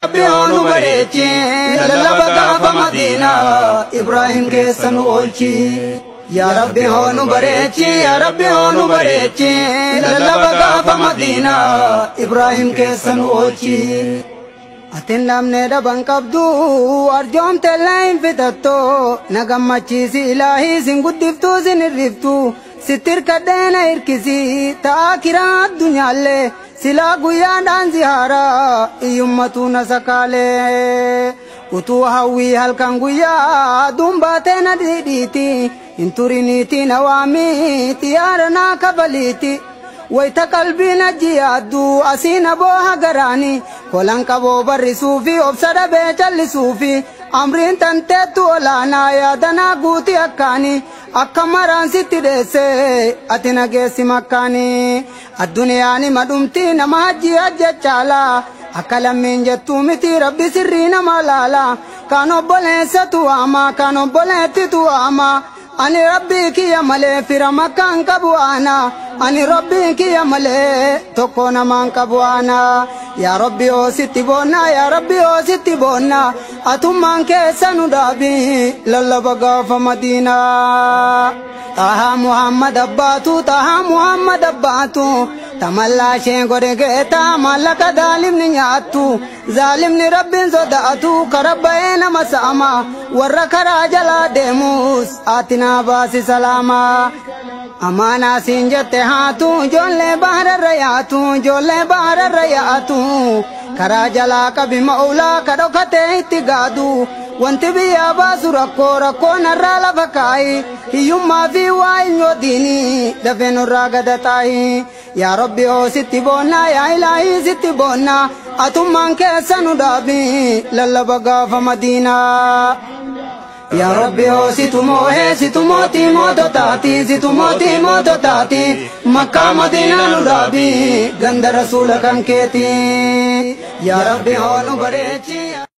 Rabbi onu bareechi lallaba gaafa Madiina Ibrahim keessan oolchi. Ya Rabbi onu bareechi ya Rabbi onu bareechi lallaba gaafa Madiina Ibrahim keessan oolchi. Atin namne dhaban qabdu arjoomte lain fitatto na gammachiisi ilaahi sin guddiftu sin irriftu sittir kadheena irkisi ta'a kiraa addunyaallee sila guyyaadhaan zihaara iyyummatu na sakaale utuu hawwii halkan guyyaa dumbaatee na dhidhiiti hin turiniiti na waamii xiyyaara naa kabaliiti wayta qalbiina jiyaaddu asiina booha garaani kolan qaboo barrisuufi obsa dhabee callisuufi amriin tanteettu olaanaa yaadanaa guuti akkaani akka maraan sitti dheesse ati nageessi makkaani adduniyaani madhumti nama hajji hajje caala akka lammiin jettuu miti rabbi sirrii nama laala kaan obboleessatu waama kaan obboleettitu waama ani rabbi kiyya malee fira makkaan qabu ana ani rabbi kiyya malee tokko namaan qabu ana ya rabbi oo sitti boonna ya rabbi oo sitti boonna atummaan keessa nu dhaabi lallaba gaafa Madiina taha Muhammad abbaatu taha Muhammad abbaatu tamallaashee godhe geeta mallaka zaalimni nyaattu zaalimni rabbiin sodaatu karabba'ee nama saama warra karaa jalaa deemus atinaa baasi salaama amaanaa siin jette haatu ijoollee bahararra yaatu ijoollee bahararra yaatu karaa jalaa qabi ma'ulaa kadhokatee itti gaadu wanti biyyaa baasu rakkoo narraa lafa kaayi hiyyummaa fi waa hin yoodiini dafee nurraa gadataayi yaa rabbi oo sitti boonna yaa ilaahii sitti boonna atummaan keessa nu dhaabi lallaba gaafa Madiina ya rabbi oo situ moohee situ mootii moototaati situ mootii moototaati Makkaa Madiina nu dhaabi ganda rasuula kan keeti ya rabbi oo nu bareechi